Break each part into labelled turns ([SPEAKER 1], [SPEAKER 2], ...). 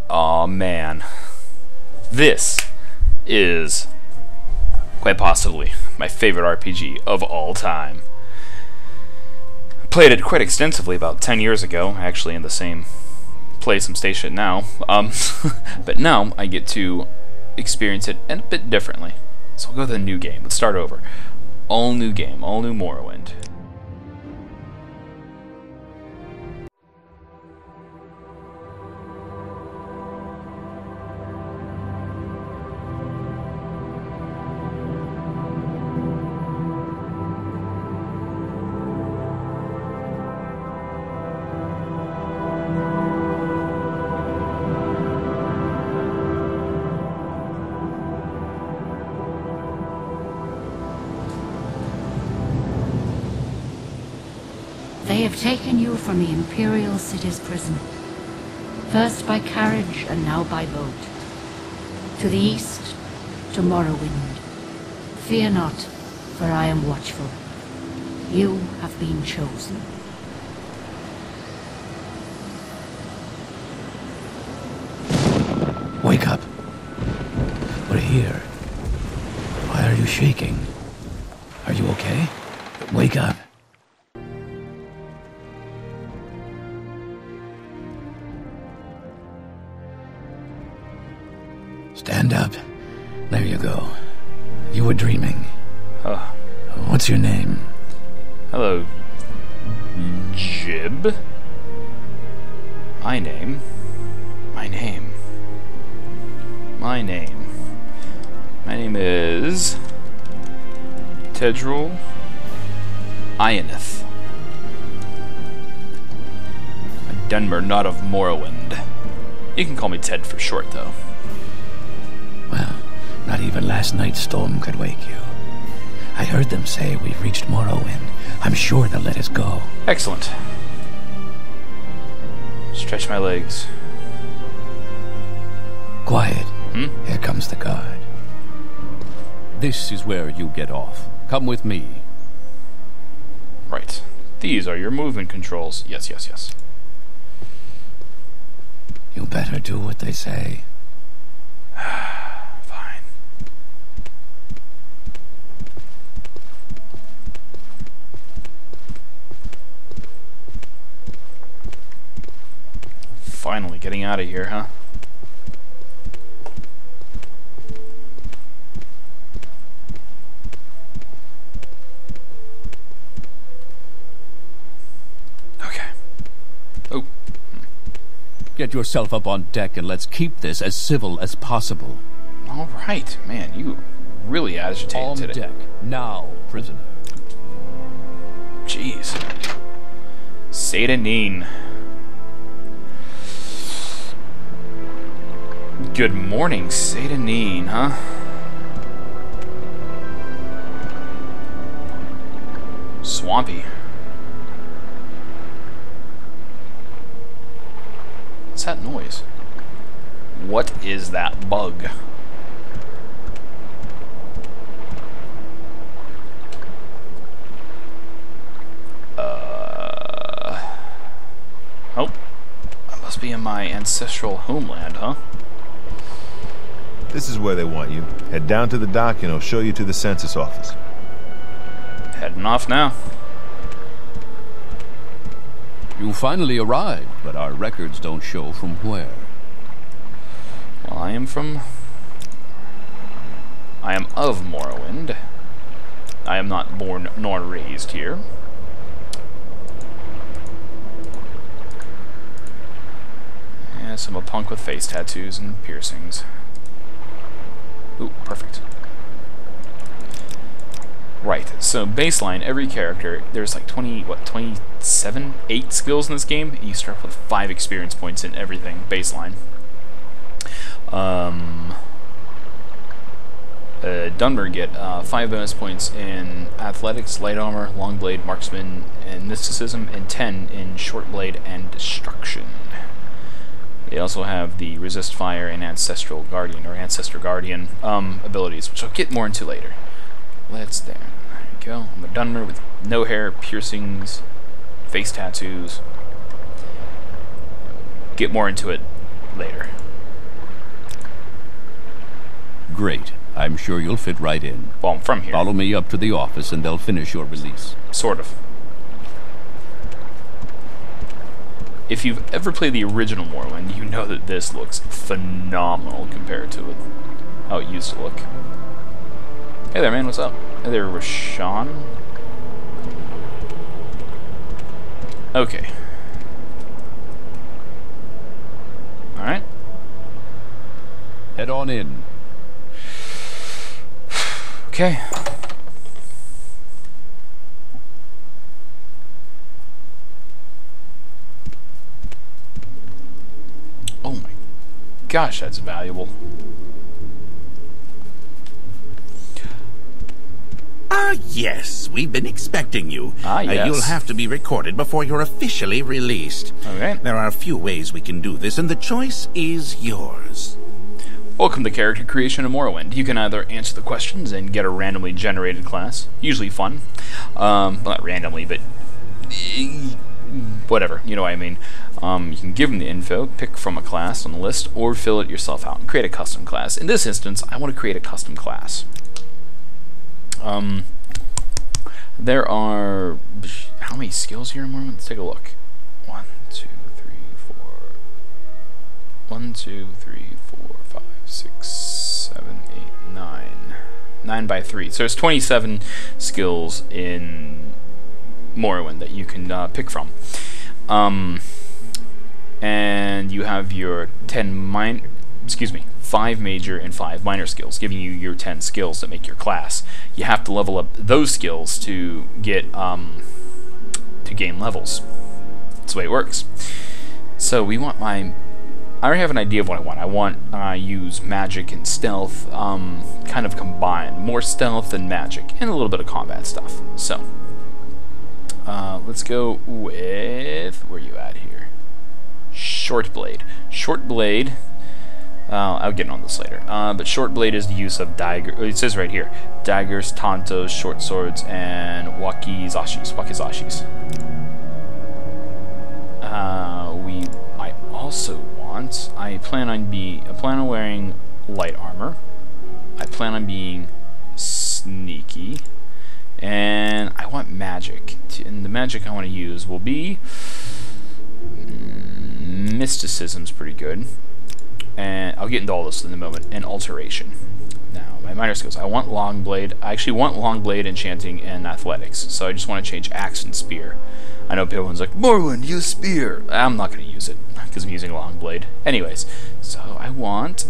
[SPEAKER 1] Aw, man. This is quite possibly my favorite RPG of all time. I played it quite extensively about 10 years ago, actually in the same place I'm stationed now. But now I get to experience it a bit differently. So we'll go to the new game. Let's start over. All new game, all new Morrowind.
[SPEAKER 2] They have taken you from the Imperial City's prison, first by carriage and now by boat. To the east, to Morrowind. Fear not, for I am watchful. You have been chosen.
[SPEAKER 3] Wake up. We're here. Why are you shaking? Are you okay? Wake up. Stand up. There you go. You were dreaming. What's your name?
[SPEAKER 1] Hello, Jib. My name is Tedril Ionith. A Dunmer, not of Morrowind. You can call me Ted for short, though.
[SPEAKER 3] Well, not even last night's storm could wake you. I heard them say we've reached Morrowind. I'm sure they'll let us go.
[SPEAKER 1] Excellent. Stretch my legs.
[SPEAKER 3] Quiet. Here comes the guard.
[SPEAKER 4] This is where you get off. Come with me.
[SPEAKER 1] Right. These are your movement controls. Yes, yes, yes.
[SPEAKER 3] You better do what they say.
[SPEAKER 1] Fine. Finally getting out of here, huh?
[SPEAKER 4] Get yourself up on deck and let's keep this as civil as possible.
[SPEAKER 1] All right, man, you really agitated
[SPEAKER 4] On
[SPEAKER 1] today.
[SPEAKER 4] deck, now, prisoner.
[SPEAKER 1] Jeez. Satanine. Good morning, Satanine, huh? Swampy. What's that noise? What is that bug? Oh, I must be in my ancestral homeland, huh?
[SPEAKER 5] This is where they want you. Head down to the dock and I'll show you to the census office.
[SPEAKER 1] Heading off now.
[SPEAKER 4] You finally arrived, but our records don't show from where.
[SPEAKER 1] Well, I am of Morrowind. I am not born nor raised here. Yes, I'm a punk with face tattoos and piercings. Ooh, perfect. Right, so baseline, every character, there's like 27, 8 skills in this game. You start with 5 experience points in everything, baseline. Dunmer get 5 bonus points in athletics, light armor, long blade, marksman, and mysticism, and 10 in short blade and destruction. They also have the resist fire and ancestral guardian or ancestor guardian abilities, which I'll get more into later. There we go. I'm a Dunmer with no hair, piercings, face tattoos. Get more into it later.
[SPEAKER 4] Great. I'm sure you'll fit right in.
[SPEAKER 1] Well, I'm from here.
[SPEAKER 4] Follow me up to the office and they'll finish your release.
[SPEAKER 1] Sort of. If you've ever played the original Morrowind, you know that this looks phenomenal compared to it, how it used to look. Hey there, man, what's up? Hey there, Rashawn. Okay. Alright.
[SPEAKER 4] Head on in.
[SPEAKER 1] Okay. Oh my gosh, that's valuable.
[SPEAKER 6] Ah, yes, we've been expecting you.
[SPEAKER 1] Ah, yes.
[SPEAKER 6] You'll have to be recorded before you're officially released.
[SPEAKER 1] Okay.
[SPEAKER 6] There are a few ways we can do this, and the choice is yours.
[SPEAKER 1] Welcome to character creation in Morrowind. You can either answer the questions and get a randomly generated class, usually fun. Well, not randomly, but whatever, you know what I mean. You can give them the info, pick from a class on the list, or fill it yourself out and create a custom class. In this instance, I want to create a custom class. There are... how many skills here in Morrowind? Let's take a look. 1, 2, 3, 4... 1, 2, 3, 4, 5, 6, 7, 8, 9. 9 by 3. So there's 27 skills in Morrowind that you can pick from. And you have your 5 major and 5 minor skills, giving you your 10 skills that make your class. You have to level up those skills to get to gain levels. That's the way it works. So we want I already have an idea of what I want. I want use magic and stealth, kind of combined, more stealth than magic, and a little bit of combat stuff. So let's go with, where are you at here? Short blade. Short blade. I'll get on this later. But short blade is the use of dagger. It says right here, daggers, tantos, short swords, and wakizashis. I also want. I plan on wearing light armor. I plan on being sneaky, and I want magic. And the magic I want to use will be mysticism's pretty good. And I'll get into all this in a moment. And alteration. Now, my minor skills. I want long blade. I actually want long blade, enchanting, and athletics. So I just want to change axe and spear. I know everyone's like, Morrowind, use spear. I'm not going to use it because I'm using long blade. Anyways, so I want.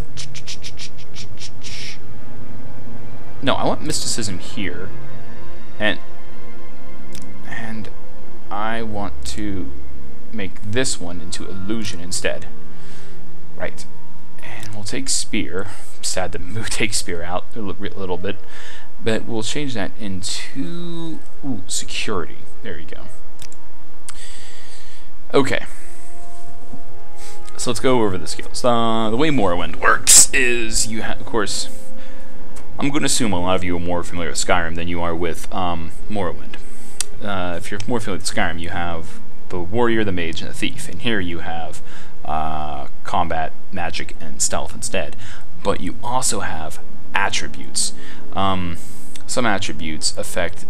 [SPEAKER 1] No, I want mysticism here, and I want to make this one into illusion instead. Right. And we'll take spear. Sad to take spear out a little bit, but we'll change that into security. There you go. Okay. So let's go over the skills. The way Morrowind works is you have, of course, I'm going to assume a lot of you are more familiar with Skyrim than you are with Morrowind. If you're more familiar with Skyrim, you have the warrior, the mage, and the thief, and here you have combat, magic, and stealth instead. But you also have attributes. Some attributes affect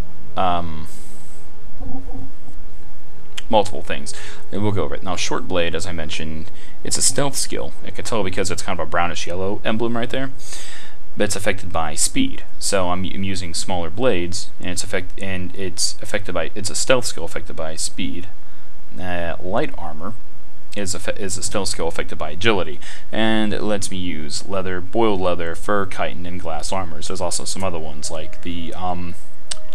[SPEAKER 1] multiple things, and we'll go over it. Now, short blade, as I mentioned, it's a stealth skill. I can tell because it's kind of a brownish yellow emblem right there. But it's affected by speed. So I'm using smaller blades, and it's affected by. It's a stealth skill affected by speed. Light armor is a stealth skill affected by agility, and it lets me use leather, boiled leather, fur, chitin, and glass armors. There's also some other ones like the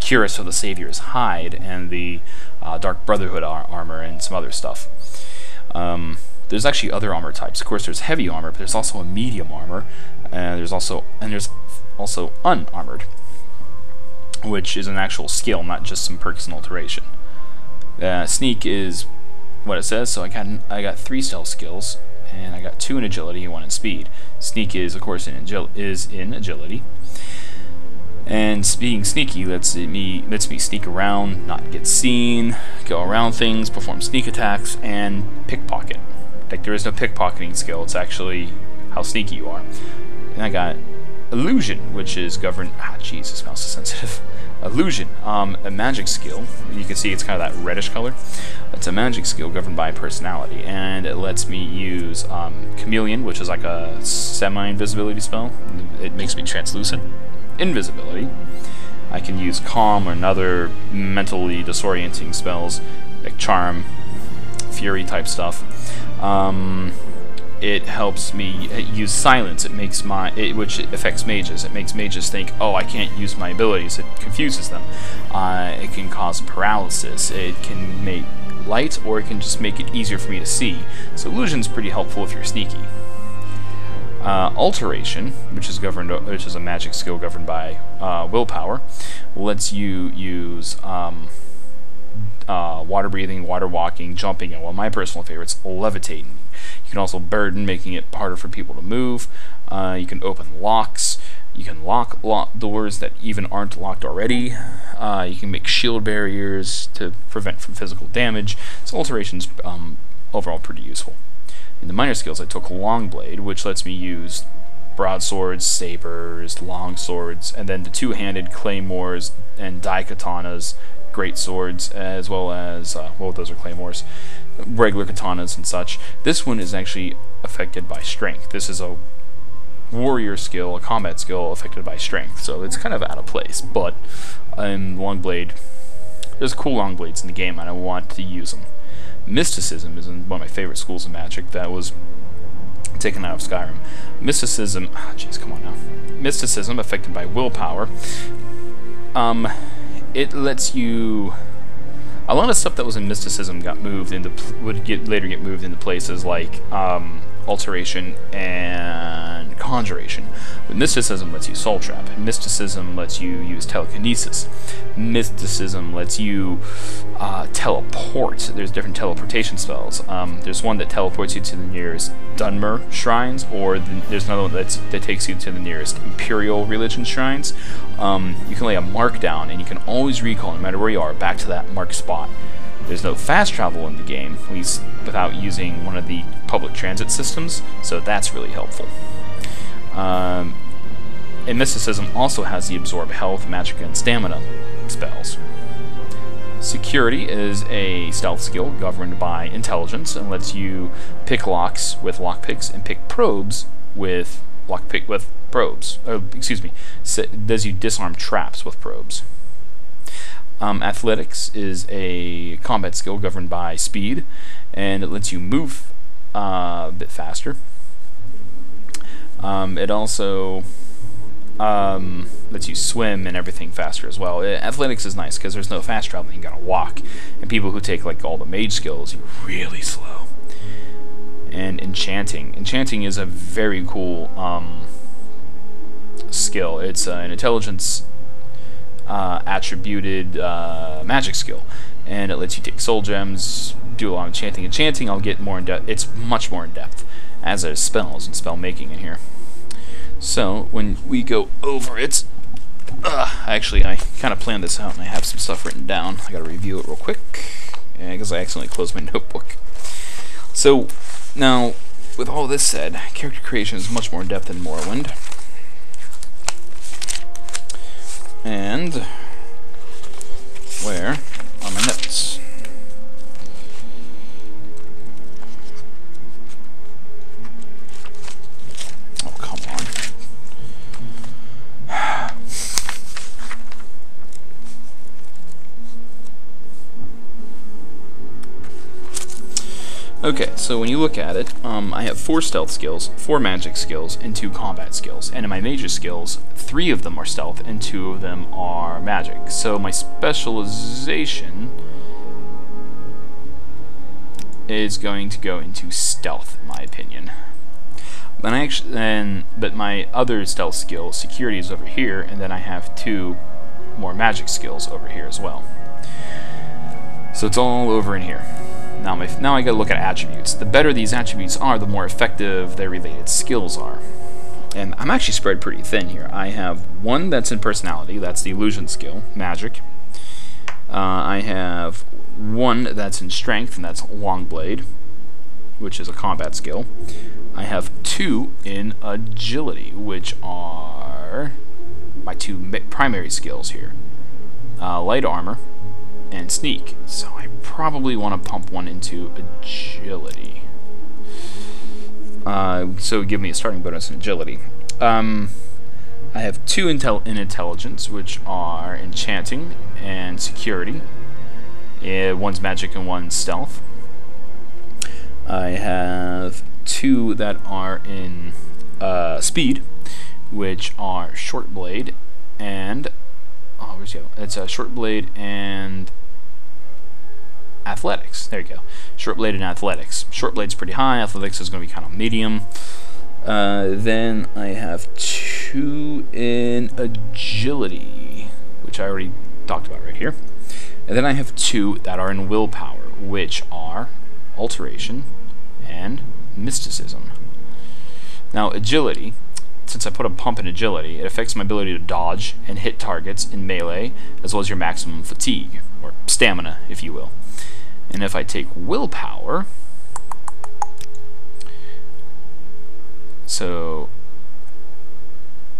[SPEAKER 1] Cuirass of the Savior's hide and the Dark Brotherhood armor and some other stuff. There's actually other armor types. Of course, there's heavy armor, but there's also a medium armor, and there's also unarmored, which is an actual skill, not just some perks and alteration. Sneak is what it says, so I got 3 stealth skills, and I got 2 in agility and 1 in speed. Sneak is, of course, in agility, and being sneaky lets me sneak around, not get seen, go around things, perform sneak attacks, and pickpocket. Like, there is no pickpocketing skill, it's actually how sneaky you are. And I got illusion, which is governed. Jeez, this mouse is sensitive. Illusion, a magic skill. You can see it's kind of that reddish color. It's a magic skill governed by personality, and it lets me use chameleon, which is like a semi-invisibility spell. It makes me translucent. Invisibility. I can use calm or another mentally disorienting spells like charm, fury type stuff. It helps me use silence. It makes which affects mages. It makes mages think, oh, I can't use my abilities. It confuses them. It can cause paralysis. It can make light, or it can just make it easier for me to see. So illusion's pretty helpful if you're sneaky. Alteration, which is a magic skill governed by willpower, lets you use water breathing, water walking, jumping, and one of my personal favorites, levitating. You can also burden, making it harder for people to move. You can open locks. You can lock doors that even aren't locked already. You can make shield barriers to prevent from physical damage. So alteration's overall pretty useful. In the minor skills, I took Longblade, which lets me use broadswords, sabers, long swords, and then the two-handed claymores and daikatanas, great swords, as well as, well, those are claymores, regular katanas and such. This one is actually affected by strength. This is a warrior skill, a combat skill affected by strength, so it's kind of out of place, but Longblade, there's cool Longblades in the game, and I want to use them. Mysticism is one of my favorite schools of magic that was taken out of Skyrim. Mysticism, jeez, come on now. Mysticism, affected by willpower. It lets you. A lot of stuff that was in mysticism got moved into later get moved into places like alteration and conjuration. But mysticism lets you soul trap. Mysticism lets you use telekinesis. Mysticism lets you teleport. There's different teleportation spells. There's one that teleports you to the nearest Dunmer shrines, or there's another one that takes you to the nearest Imperial religion shrines. You can lay a mark down, and you can always recall, no matter where you are, back to that marked spot. There's no fast travel in the game, at least without using one of the public transit systems, so that's really helpful. And mysticism also has the absorb health, magic, and stamina spells. Security is a stealth skill governed by intelligence and lets you pick locks with lockpicks and pick probes with probes. Does you disarm traps with probes. Athletics is a combat skill governed by speed, and it lets you move a bit faster. It also lets you swim and everything faster as well. Athletics is nice because there's no fast traveling, you gotta walk. And people who take like all the mage skills, you're really slow. And enchanting. Enchanting is a very cool skill. It's an intelligence attributed magic skill, and it lets you take soul gems, do a lot of enchanting. Enchanting, I'll get more in depth. It's much more in depth, as there's spells and spell making in here. So when we go over it, actually I kind of planned this out, and I have some stuff written down. I got to review it real quick because I accidentally closed my notebook. So now, with all this said, character creation is much more in depth than Morrowind. And where are my notes? Oh, come on. Okay, so when you look at it, I have 4 stealth skills, 4 magic skills, and 2 combat skills. And in my major skills, 3 of them are stealth, and 2 of them are magic. So my specialization is going to go into stealth, in my opinion. But my other stealth skill, security, is over here, and then I have 2 more magic skills over here as well. So it's all over in here. Now I gotta look at attributes. The better these attributes are, the more effective their related skills are. And I'm actually spread pretty thin here. I have 1 that's in personality, that's the illusion skill, magic. I have 1 that's in strength, and that's Longblade, which is a combat skill. I have 2 in agility, which are are my two primary skills here. Light armor and sneak. So I probably want to pump one into agility. So give me a starting bonus in agility. I have 2 in intelligence, which are enchanting and security. One's magic and one's stealth. I have 2 that are in speed, which are short blade and where's the other? It's a short blade and athletics. There you go. Short blade and athletics. Short blade's pretty high. Athletics is going to be kind of medium. Then I have 2 in agility, which I already talked about right here. And then I have 2 that are in willpower, which are alteration and mysticism. Now, agility, since I put a pump in agility, it affects my ability to dodge and hit targets in melee, as well as your maximum fatigue, or stamina, if you will. And if I take willpower, so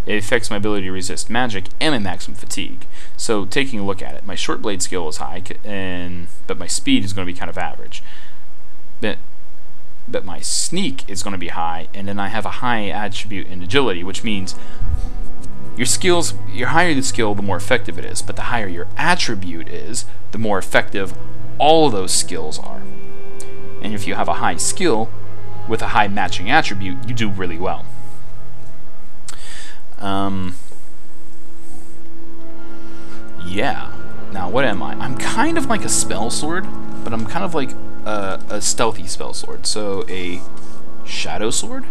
[SPEAKER 1] it affects my ability to resist magic and my maximum fatigue. So taking a look at it, my short blade skill is high, but my speed is going to be kind of average. But my sneak is going to be high, and then I have a high attribute in agility, which means your higher the skill, the more effective it is. But the higher your attribute is, the more effective all of those skills are. And if you have a high skill with a high matching attribute, you do really well. Yeah. Now, what am I? I'm kind of like a spell sword, but I'm kind of like a stealthy spell sword. So a shadow sword?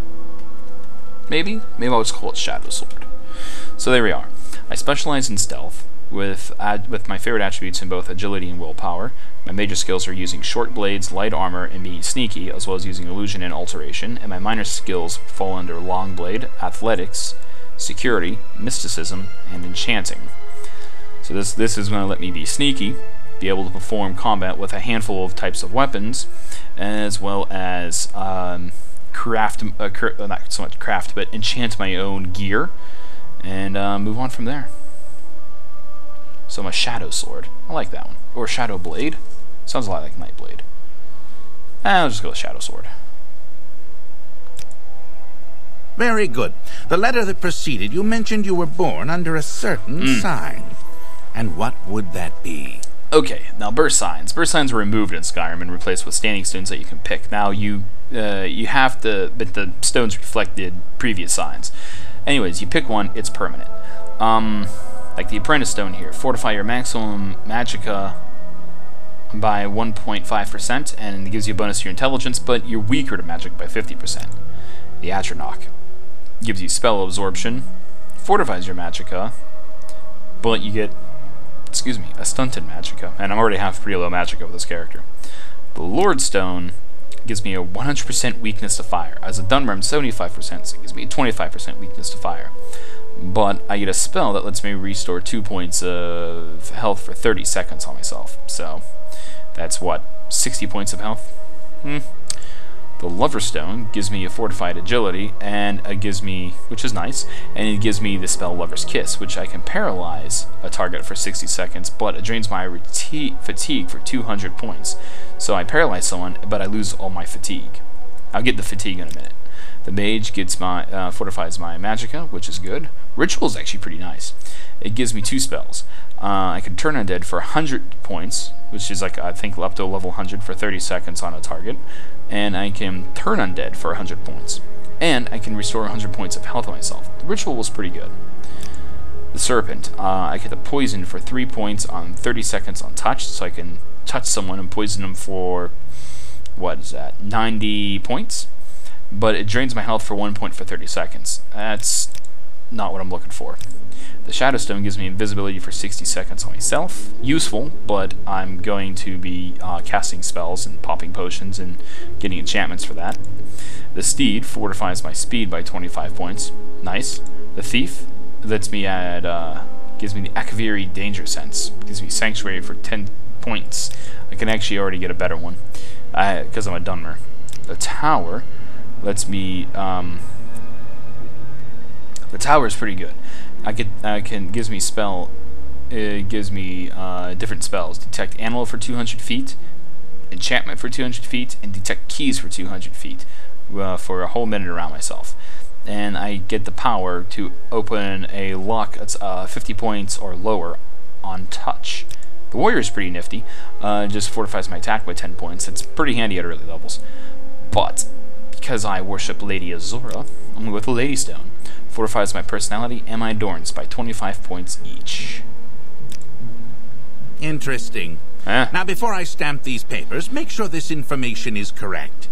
[SPEAKER 1] Maybe I'll just call it shadow sword. So there we are. I specialize in stealth with my favorite attributes in both agility and willpower. My major skills are using short blades, light armor, and being sneaky, as well as using illusion and alteration. And my minor skills fall under long blade, athletics, security, mysticism, and enchanting. So this is going to let me be sneaky, be able to perform combat with a handful of types of weapons, as well as not so much craft, but enchant my own gear, and move on from there. So my shadow sword, I like that one, or shadow blade. Sounds a lot like night blade. I'll just go with shadow sword.
[SPEAKER 6] Very good. The letter that preceded, you mentioned you were born under a certain sign. And what would that be?
[SPEAKER 1] Okay, now birth signs. Birth signs were removed in Skyrim and replaced with standing stones that you can pick. Now you have to, but the stones reflected previous signs. Anyways, you pick one, it's permanent. Like the apprentice stone here, fortify your maximum magicka by 1.5%, and it gives you a bonus to your intelligence, but you're weaker to magic by 50%. The Atronach gives you spell absorption, fortifies your magicka, but you get, a stunted magicka, and I'm already half pretty low magicka with this character. The Lord Stone gives me a 100% weakness to fire. As a Dunmer, I'm 75%, so it gives me a 25% weakness to fire. But I get a spell that lets me restore 2 points of health for 30 seconds on myself. So that's what, 60 points of health? The Lover Stone gives me a fortified agility, and it gives me, which is nice, and it gives me the spell Lover's Kiss, which I can paralyze a target for 60 seconds, but it drains my fatigue for 200 points. So I paralyze someone, but I lose all my fatigue. I'll get the fatigue in a minute. The Mage gets my fortifies my magicka, which is good. Ritual is actually pretty nice. It gives me 2 spells. I can turn undead for 100 points, which is like, I think, up to level 100 for 30 seconds on a target. And I can turn undead for 100 points. And I can restore 100 points of health on myself. The ritual was pretty good. The Serpent, I get the poison for 3 points on 30 seconds on touch, so I can touch someone and poison them for, what is that, 90 points? But it drains my health for 1 point for 30 seconds. That's not what I'm looking for. The Shadowstone gives me invisibility for 60 seconds on myself. Useful, but I'm going to be casting spells and popping potions and getting enchantments for that. The Steed fortifies my speed by 25 points. Nice. The Thief lets me add, gives me the Akaviri Danger Sense. Gives me Sanctuary for 10 points. I can actually already get a better one, because I'm a Dunmer. The Tower lets me The tower is pretty good. Gives me different spells. Detect animal for 200 feet, enchantment for 200 feet, and detect keys for 200 feet for a whole minute around myself. And I get the power to open a lock that's 50 points or lower on touch. The warrior is pretty nifty. Just fortifies my attack by 10 points. It's pretty handy at early levels. But because I worship Lady Azura, I'm going with the Lady Stone. Fortifies my personality and my endurance by 25 points each.
[SPEAKER 6] Interesting. Now, before I stamp these papers, make sure this information is correct.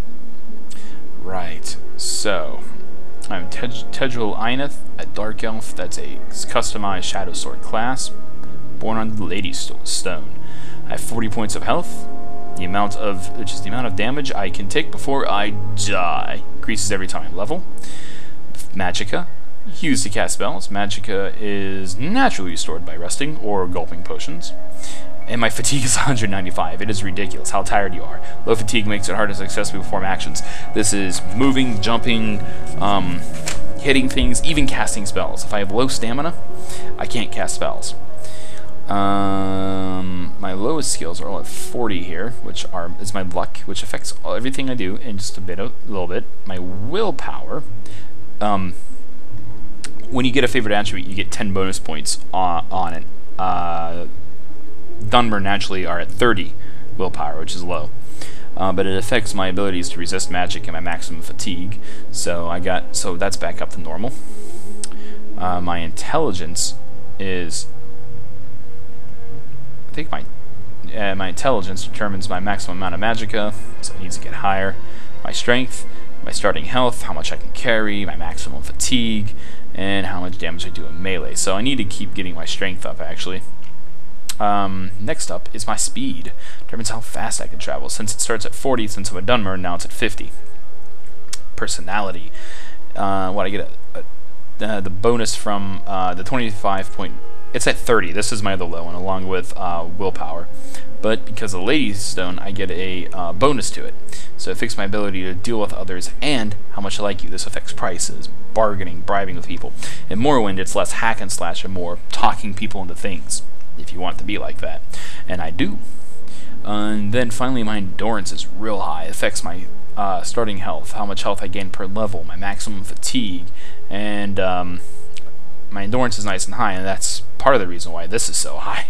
[SPEAKER 1] Right. So, I'm Tedril Eineth, a Dark Elf. That's a customized Shadow Sword class, born on the Lady Stone. I have 40 points of health, which is the amount of damage I can take before I die. Increases every time I level. Magicka, used to cast spells. Magicka is naturally restored by resting or gulping potions. And my fatigue is 195. It is ridiculous how tired you are. Low fatigue makes it hard to successfully perform actions. This is moving, jumping, hitting things, even casting spells. If I have low stamina, I can't cast spells. My lowest skills are all at 40 here, which is my luck, which affects everything I do in just a little bit. My willpower, when you get a favorite attribute, you get 10 bonus points on it. Dunmer naturally are at 30 willpower, which is low. But it affects my abilities to resist magic and my maximum fatigue. So that's back up to normal. My intelligence is, I think my intelligence determines my maximum amount of magicka, so it needs to get higher. My strength, my starting health, how much I can carry, my maximum fatigue, and how much damage I do in melee. So I need to keep getting my strength up, actually. Next up is my speed. Determines how fast I can travel. Since it starts at 40, since I'm a Dunmer, now it's at 50. Personality. I get the bonus from the 25 point. It's at 30. This is my other low one, along with willpower. But because of the Lady Stone, I get a bonus to it. So it affects my ability to deal with others and how much I like you. This affects prices, bargaining, bribing with people. In Morrowind, it's less hack and slash and more talking people into things, if you want it to be like that. And I do. And then finally, my endurance is real high. It affects my starting health, how much health I gain per level, my maximum fatigue, and my endurance is nice and high, and that's part of the reason why this is so high.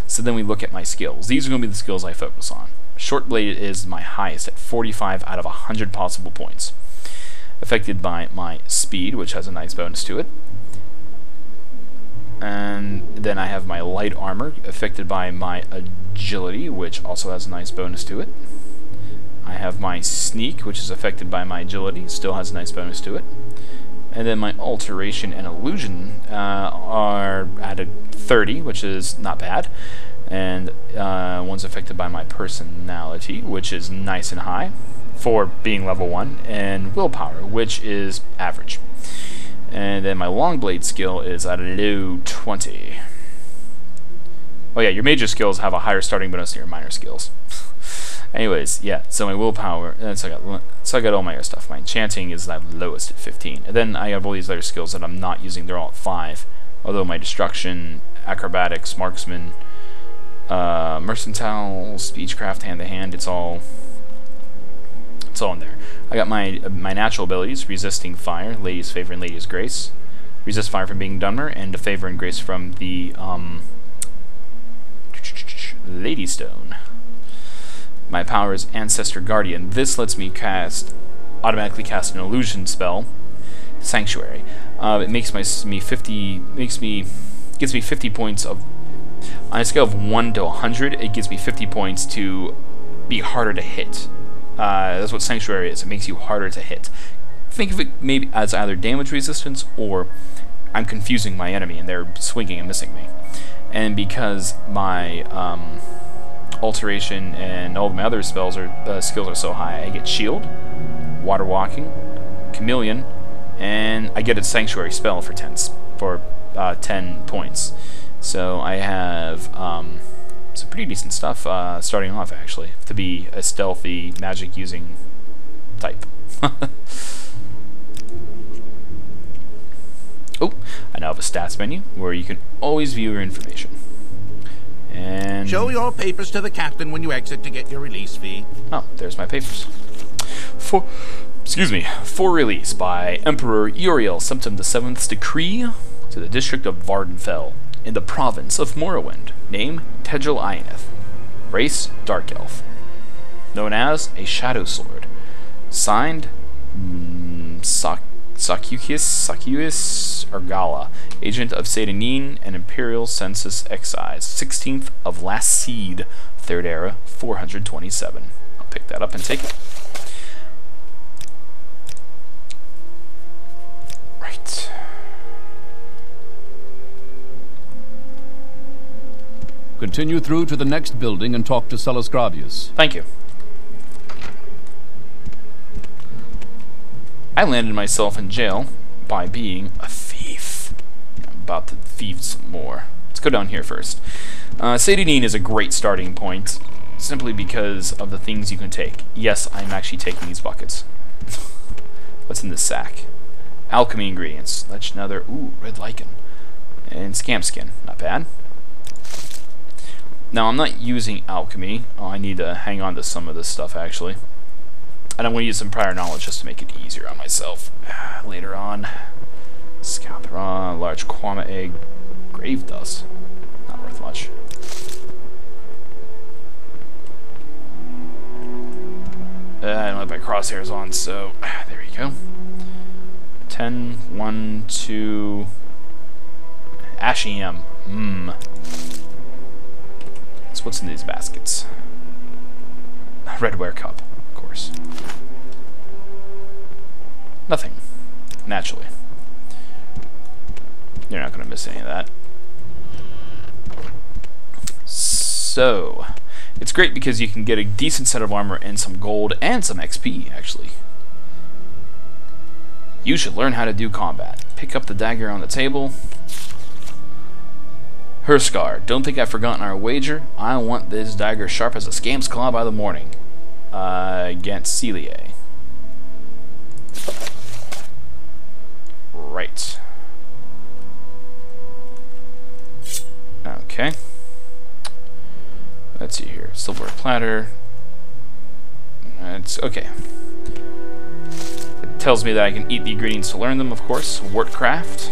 [SPEAKER 1] So then we look at my skills. These are going to be the skills I focus on. Short Blade is my highest at 45 out of 100 possible points. Affected by my speed, which has a nice bonus to it. And then I have my light armor, affected by my agility, which also has a nice bonus to it. I have my sneak, which is affected by my agility, still has a nice bonus to it. And then my alteration and illusion are added 30, which is not bad. And one's affected by my personality, which is nice and high for being level 1, and willpower, which is average. And then my long blade skill is at a low 20. Oh yeah, your major skills have a higher starting bonus than your minor skills. Anyways, yeah, so my willpower, so I got all my other stuff. My enchanting is the lowest at 15. And then I have all these other skills that I'm not using, they're all at 5. Although my destruction, acrobatics, marksman, mercantile, speechcraft, hand-to-hand, it's all in there. I got my natural abilities: resisting fire, lady's favor and lady's grace, resist fire from being Dunmer, and a favor and grace from the Lady Stone. My power is Ancestor Guardian. This lets me automatically cast an illusion spell, Sanctuary. It makes gives me 50 points of, on a scale of 1 to 100, it gives me 50 points to be harder to hit. That's what Sanctuary is. It makes you harder to hit. Think of it maybe as either damage resistance or I'm confusing my enemy and they're swinging and missing me. And because my alteration and all of my other skills are so high, I get shield, water walking, chameleon, and I get a sanctuary spell for 10 points. So I have some pretty decent stuff starting off, actually, to be a stealthy magic using type. I now have a stats menu where you can always view your information. And
[SPEAKER 6] Show your papers to the captain when you exit to get your release fee.
[SPEAKER 1] oh, there's my papers. For release by Emperor Uriel Septim VII's decree to the district of Vardenfell in the province of Morrowind. Name Tegel Aineth. Race Dark Elf. Known as a Shadow Sword. Signed Sakius Argala, agent of Satanine and Imperial Census Excise, 16th of Last Seed, 3rd Era, 427. I'll pick that up and take it. Right.
[SPEAKER 4] Continue through to the next building and talk to Celes Gravius.
[SPEAKER 1] Thank you. I landed myself in jail by being a thief. I'm about to thief some more. Let's go down here first. Satanine is a great starting point, simply because of the things you can take. Yes, I'm actually taking these buckets. What's in this sack? Alchemy ingredients. That's another, red lichen. And scam skin. Not bad. Now, I'm not using alchemy. Oh, I need to hang on to some of this stuff, actually. And I'm going to use some prior knowledge just to make it easier on myself. Later on. Scout raw, large kwama egg, grave dust. Not worth much. I don't have my crosshairs on, so there we go. 10, 1, 2. Ashium. So what's in these baskets? Redware cup, of course. Nothing. Naturally. You're not going to miss any of that. So, it's great because you can get a decent set of armor and some gold and some XP, actually. You should learn how to do combat. Pick up the dagger on the table. Herskar, don't think I've forgotten our wager. I want this dagger sharp as a scam's claw by the morning. Against Celia. Right. Okay. Let's see here. Silver platter. It's okay. It tells me that I can eat the ingredients to learn them, of course. Wortcraft.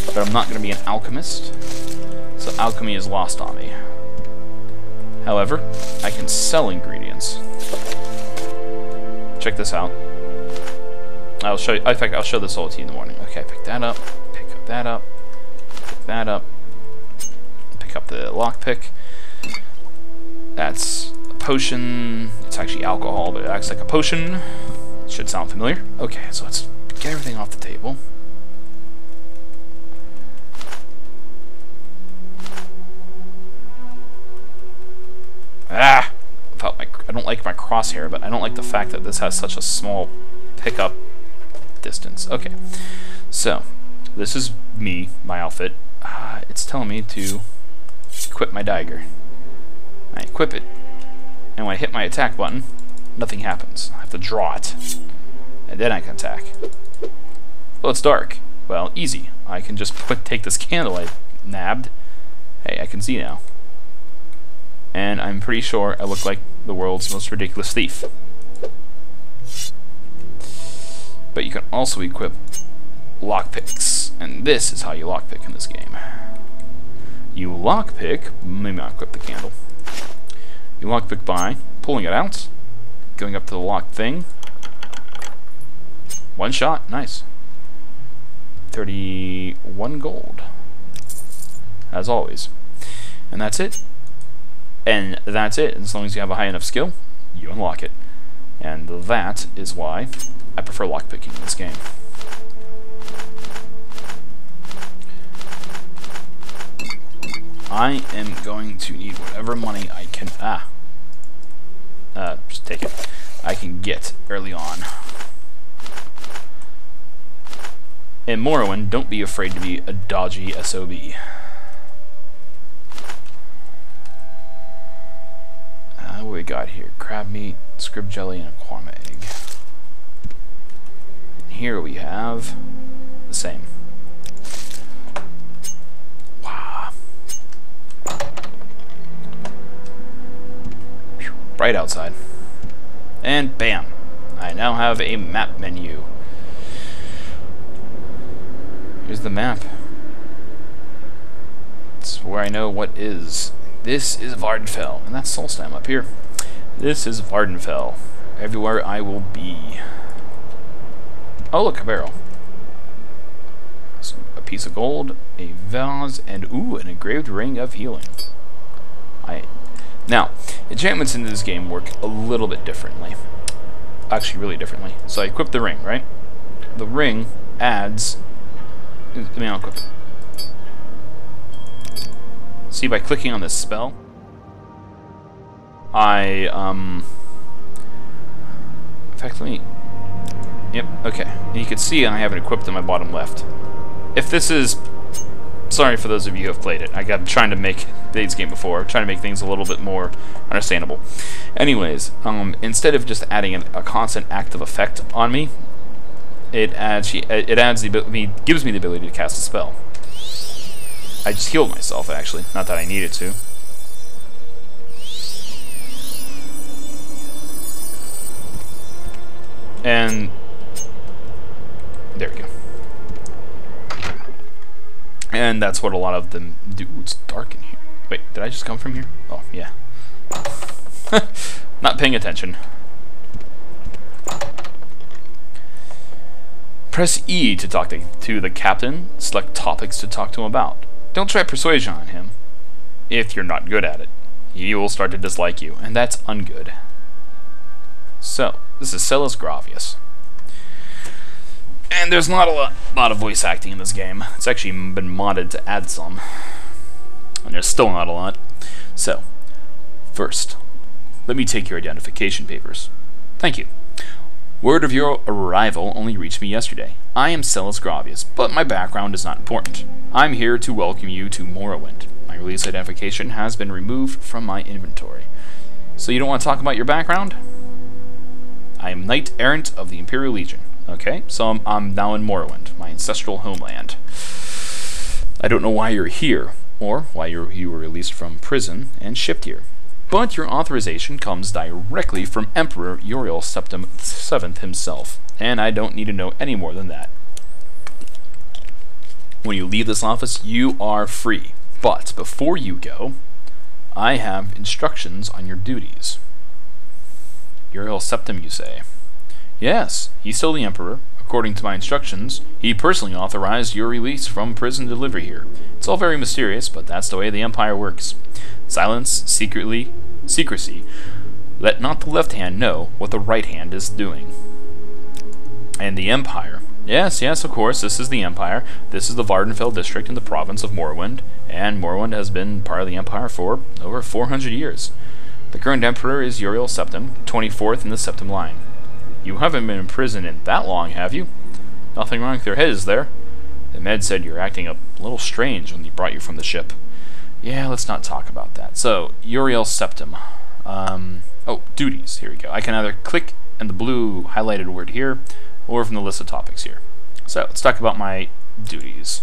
[SPEAKER 1] But I'm not going to be an alchemist. So alchemy is lost on me. However, I can sell ingredients. Check this out. I'll show you. In fact, I'll show this all to you in the morning. Okay, pick that up. Pick up that up. Pick that up. Pick up the lockpick. That's a potion. It's actually alcohol, but it acts like a potion. Should sound familiar. Okay, so let's get everything off the table. I don't like my crosshair, but I don't like the fact that this has such a small pickup distance. Okay, so this is me, my outfit. It's telling me to equip my dagger. I equip it, and when I hit my attack button, nothing happens. I have to draw it, and then I can attack. Well, it's dark. Well, easy. I can just take this candle I nabbed. Hey, I can see now. And I'm pretty sure I look like the world's most ridiculous thief. But you can also equip lockpicks, and this is how you lockpick in this game. You lockpick, maybe not equip the candle. You lockpick by pulling it out, going up to the locked thing. One shot, nice. 31 gold, as always. And that's it. And that's it. As long as you have a high enough skill, you unlock it. And that is why I prefer lockpicking in this game. I am going to need whatever money I can... just take it. I can get early on. In Morrowind, don't be afraid to be a dodgy SOB. What we got here? Crab meat, scrib jelly, and a kwama egg. And here we have the same. bright outside. And bam! I now have a map menu. Here's the map. It's where I know what is. This is Vardenfell, and that's Solstheim up here. This is Vardenfell. Everywhere I will be. Oh, look, a barrel. A piece of gold, a vase, and ooh, an engraved ring of healing. Now, enchantments in this game work a little bit differently. Actually, really differently. So I equip the ring, right? The ring adds... Let me unequip it. See, by clicking on this spell, in fact, let me... Yep, okay. And you can see I have it equipped in my bottom left. If this is... Sorry for those of you who have played it. I'm trying to make this game before. I'm trying to make things a little bit more understandable. Anyways, instead of just adding a constant active effect on me, it gives me the ability to cast a spell. I just healed myself, actually. Not that I needed to. And there we go. And that's what a lot of them do. Ooh, it's dark in here. Wait, did I just come from here? Oh, yeah. Not paying attention. Press E to talk to the captain. Select topics to talk to him about. Don't try persuasion on him. If you're not good at it, he will start to dislike you, and that's ungood. So, this is Celis Gravius. And there's not a lot of voice acting in this game. It's actually been modded to add some. And there's still not a lot. So, first, let me take your identification papers. Thank you. Word of your arrival only reached me yesterday. I am Celis Gravius, but my background is not important. I'm here to welcome you to Morrowind. My release identification has been removed from my inventory. So you don't want to talk about your background? I am Knight Errant of the Imperial Legion. Okay, so I'm now in Morrowind, my ancestral homeland. I don't know why you're here, or why you were released from prison and shipped here. But your authorization comes directly from Emperor Uriel Septim VII himself, and I don't need to know any more than that. When you leave this office, you are free. But before you go, I have instructions on your duties. Uriel Septim, you say? Yes, he's still the Emperor. According to my instructions, he personally authorized your release from prison delivery here. It's all very mysterious, but that's the way the Empire works. Silence, secrecy. Let not the left hand know what the right hand is doing. And the Empire. Yes, of course, this is the Empire. This is the Vardenfell district in the province of Morrowind, and Morrowind has been part of the Empire for over 400 years. The current Emperor is Uriel Septim, 24th in the Septim line. You haven't been in prison in that long, have you? Nothing wrong with your head, is there? The med said you're acting a little strange when they brought you from the ship. Yeah, let's not talk about that. So, Uriel Septim. Oh, duties. Here we go. I can either click on the blue highlighted word here, or from the list of topics here. So, let's talk about my duties.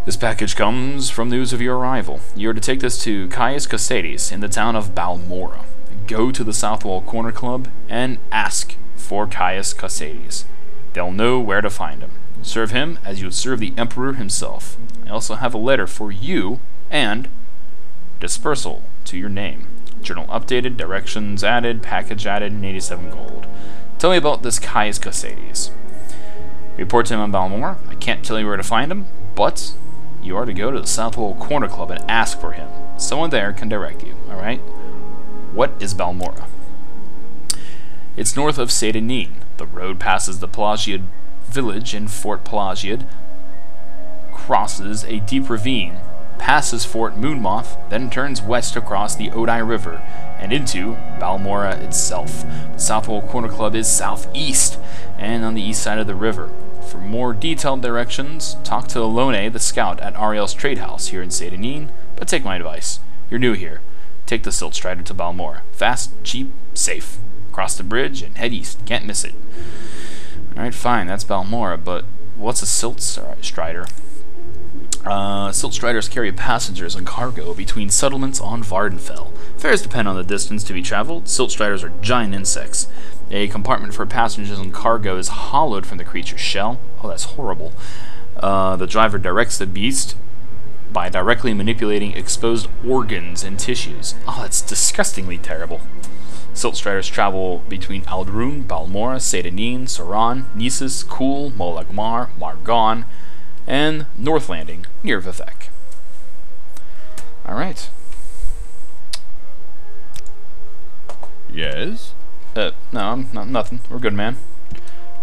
[SPEAKER 1] This package comes from news of your arrival. You're to take this to Caius Cassades in the town of Balmora. Go to the Southwall Corner Club and ask for Caius Cassades. They'll know where to find him. Serve him as you would serve the Emperor himself. I also have a letter for you and dispersal to your name. Journal updated, directions added, package added, and 87 gold. Tell me about this Caius Cassades. Report to him on Balmora. I can't tell you where to find him, but you are to go to the Southwall Corner Club and ask for him. Someone there can direct you, alright? What is Balmora? It's north of Sedanin. The road passes the Pelagiad village in Fort Pelagiad, crosses a deep ravine, passes Fort Moonmoth, then turns west across the Odai River and into Balmora itself. The Southwall Corner Club is southeast and on the east side of the river. For more detailed directions, talk to Alone, the scout at Ariel's Trade House here in Sedanin, but take my advice. You're new here. Take the Silt Strider to Balmora. Fast, cheap, safe. Cross the bridge and head east. Can't miss it. Alright, fine, that's Balmora, but what's a Silt Strider? Silt Striders carry passengers and cargo between settlements on Vardenfell. Fares depend on the distance to be traveled. Silt Striders are giant insects. A compartment for passengers and cargo is hollowed from the creature's shell. Oh, that's horrible. The driver directs the beast by directly manipulating exposed organs and tissues. Oh, that's disgustingly terrible. Silt Striders travel between Aldrun, Balmora, Sedanin, Soran, Nisus, Kul, Molagmar, Margon, and North Landing, near Vivek. Alright.
[SPEAKER 4] Yes?
[SPEAKER 1] No, nothing. We're good, man.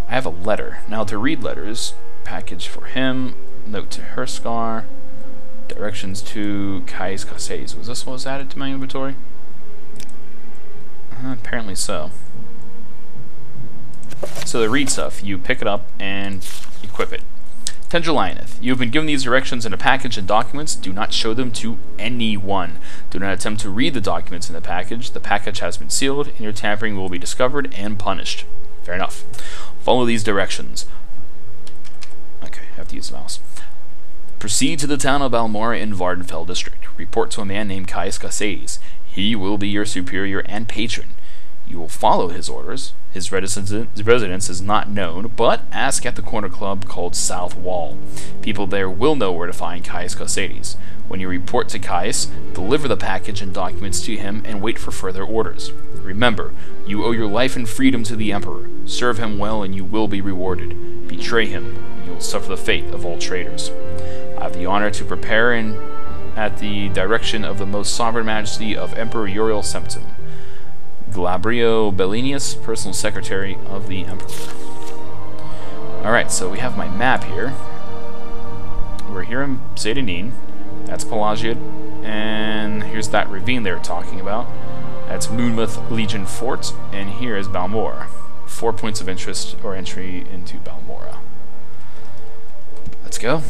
[SPEAKER 1] I have a letter. Now, to read letters, package for him, note to Herskar, directions to Kais Kasseis. Was this what was added to my inventory? Apparently so. So to read stuff, you pick it up and equip it. Tendril Lioneth, you have been given these directions in a package and documents. Do not show them to anyone. Do not attempt to read the documents in the package. The package has been sealed, and your tampering will be discovered and punished. Fair enough. Follow these directions. Okay, I have to use the mouse. Proceed to the town of Balmora in Vardenfell district. Report to a man named Kais Kasseis. He will be your superior and patron. You will follow his orders. His residence is not known, but ask at the corner club called South Wall. People there will know where to find Kais Kasseis. When you report to Kais, deliver the package and documents to him and wait for further orders. Remember, you owe your life and freedom to the Emperor. Serve him well and you will be rewarded. Betray him, and you will suffer the fate of all traitors. I have the honor to prepare at the direction of the most sovereign majesty of Emperor Uriel Septim, Glabrio Bellinius, personal secretary of the Emperor. Alright, so we have my map here. We're here in Sedanin. That's Pelagiad. And here's that ravine they were talking about. That's Moonmouth Legion Fort. And here is Balmora. 4 points of interest or entry into Balmora. Let's go.